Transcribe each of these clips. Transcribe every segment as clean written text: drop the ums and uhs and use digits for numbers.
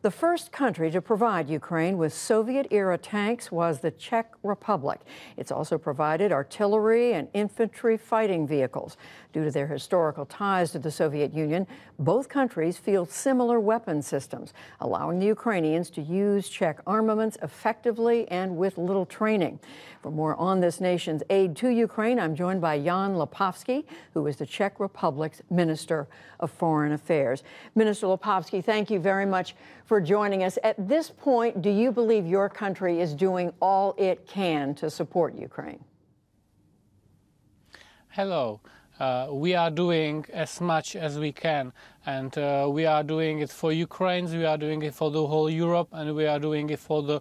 The first country to provide Ukraine with Soviet-era tanks was the Czech Republic. It's also provided artillery and infantry fighting vehicles. Due to their historical ties to the Soviet Union, both countries field similar weapon systems, allowing the Ukrainians to use Czech armaments effectively and with little training. For more on this nation's aid to Ukraine, I'm joined by Janem Lipavským, who is the Czech Republic's Minister of Foreign Affairs. Minister Lipavský, thank you very much for joining us. At this point, do you believe your country is doing all it can to support Ukraine? Hello. We are doing as much as we can, and we are doing it for Ukraine, we are doing it for the whole Europe, and we are doing it for the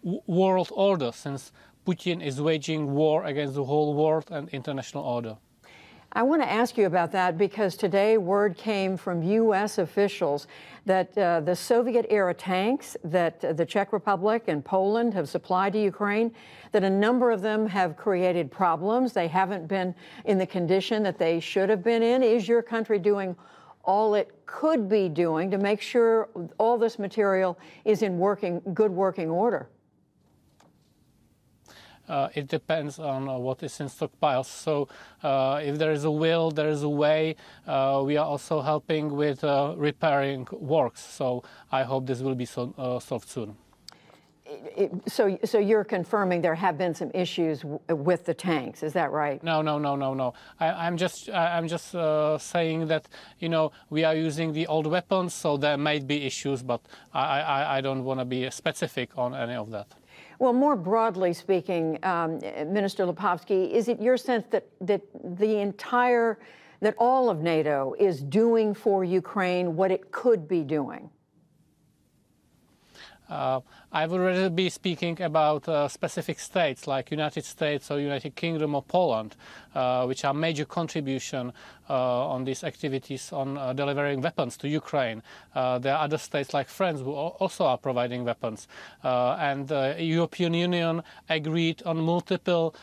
world order, since Putin is waging war against the whole world and international order. I want to ask you about that because today word came from U.S. officials that the Soviet-era tanks that the Czech Republic and Poland have supplied to Ukraine, that a number of them have created problems. They haven't been in the condition that they should have been in. Is your country doing all it could be doing to make sure all this material is in good working order? It depends on what is in stockpiles. So if there is a will, there is a way. We are also helping with repairing works. So I hope this will be solved soon. So you're confirming there have been some issues with the tanks, is that right? No. I'm just saying that, you know, we are using the old weapons, so there might be issues, but I don't want to be specific on any of that. Well, more broadly speaking, Minister Lipavský, is it your sense that all of NATO is doing for Ukraine what it could be doing? I would rather be speaking about specific states like United States or United Kingdom or Poland, which are major contribution on these activities on delivering weapons to Ukraine. There are other states like France who also are providing weapons. And the European Union agreed on multiple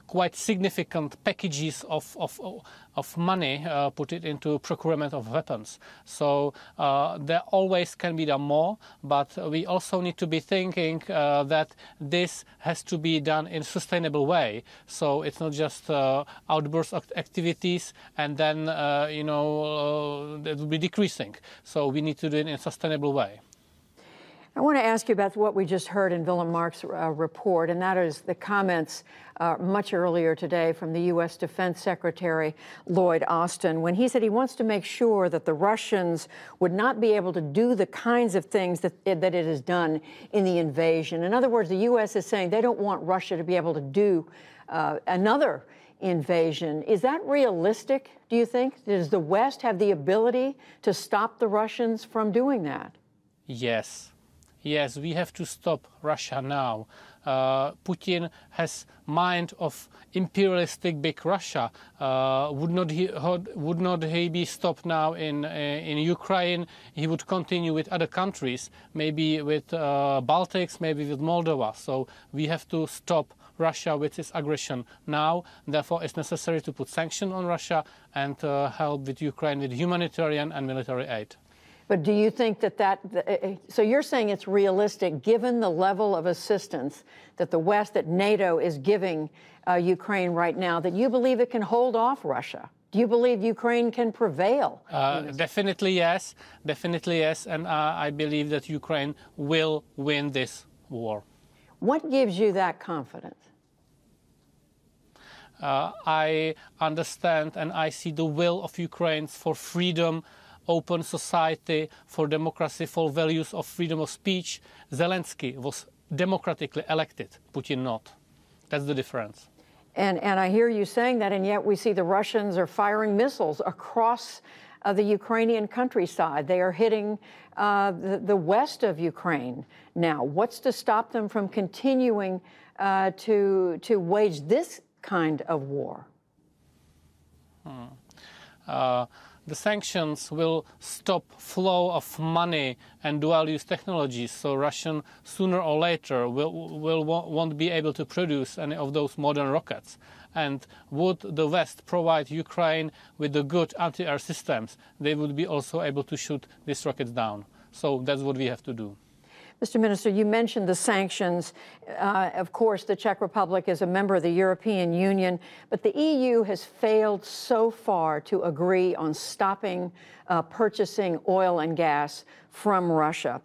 quite significant packages of money put it into procurement of weapons. So there always can be done more, but we also need to be thinking that this has to be done in a sustainable way. So it's not just outburst activities and then, it will be decreasing. So we need to do it in a sustainable way. I want to ask you about what we just heard in Willem Mark's report, and that is the comments much earlier today from the U.S. Defense Secretary Lloyd Austin, when he said he wants to make sure that the Russians would not be able to do the kinds of things that it has done in the invasion. In other words, the U.S. is saying they don't want Russia to be able to do another invasion. Is that realistic, do you think? Does the West have the ability to stop the Russians from doing that? Yes. Yes, we have to stop Russia now. Putin has mind of imperialistic big Russia. Would not he be stopped now in Ukraine? He would continue with other countries, maybe with Baltics, maybe with Moldova. So we have to stop Russia with its aggression now. Therefore, it's necessary to put sanctions on Russia and help with Ukraine with humanitarian and military aid. But do you think so you're saying it's realistic, given the level of assistance that the West, that NATO is giving Ukraine right now, that you believe it can hold off Russia? Do you believe Ukraine can prevail? Definitely yes, and I believe that Ukraine will win this war. What gives you that confidence? I understand and I see the will of Ukraine for freedom, open society, for democracy, for values of freedom of speech. Zelensky was democratically elected, Putin not. That's the difference. And I hear you saying that, and yet we see the Russians are firing missiles across the Ukrainian countryside. They are hitting the west of Ukraine now. What's to stop them from continuing to wage this kind of war? The sanctions will stop flow of money and dual-use technologies, so Russia sooner or later won't be able to produce any of those modern rockets. And would the West provide Ukraine with the good anti-air systems, they would be also able to shoot these rockets down. So that's what we have to do. Mr. Minister, you mentioned the sanctions. Of course, the Czech Republic is a member of the European Union, but the EU has failed so far to agree on stopping purchasing oil and gas from Russia.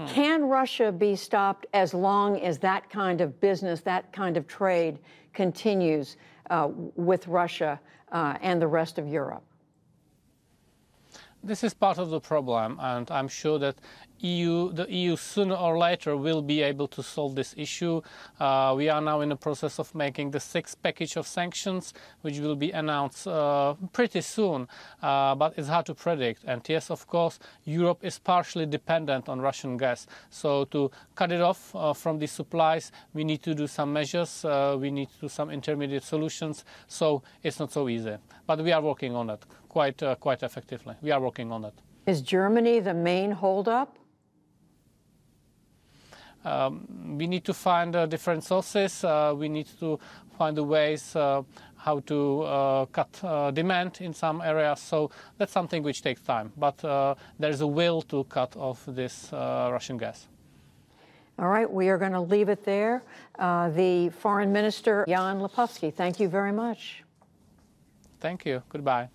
Can Russia be stopped as long as that kind of business, that kind of trade continues with Russia and the rest of Europe? This is part of the problem, and I'm sure that the EU sooner or later will be able to solve this issue. We are now in the process of making the 6th package of sanctions, which will be announced pretty soon, but it's hard to predict. And yes, of course, Europe is partially dependent on Russian gas. So to cut it off from the supplies, we need to do some measures, we need to do some intermediate solutions, so it's not so easy. But we are working on it quite effectively. We are working on it. Is Germany the main holdup? We need to find different sources. We need to find the ways how to cut demand in some areas. So that's something which takes time. But there is a will to cut off this Russian gas. All right, we are going to leave it there. The Foreign Minister, Janem Lipavským, thank you very much. Thank you. Goodbye.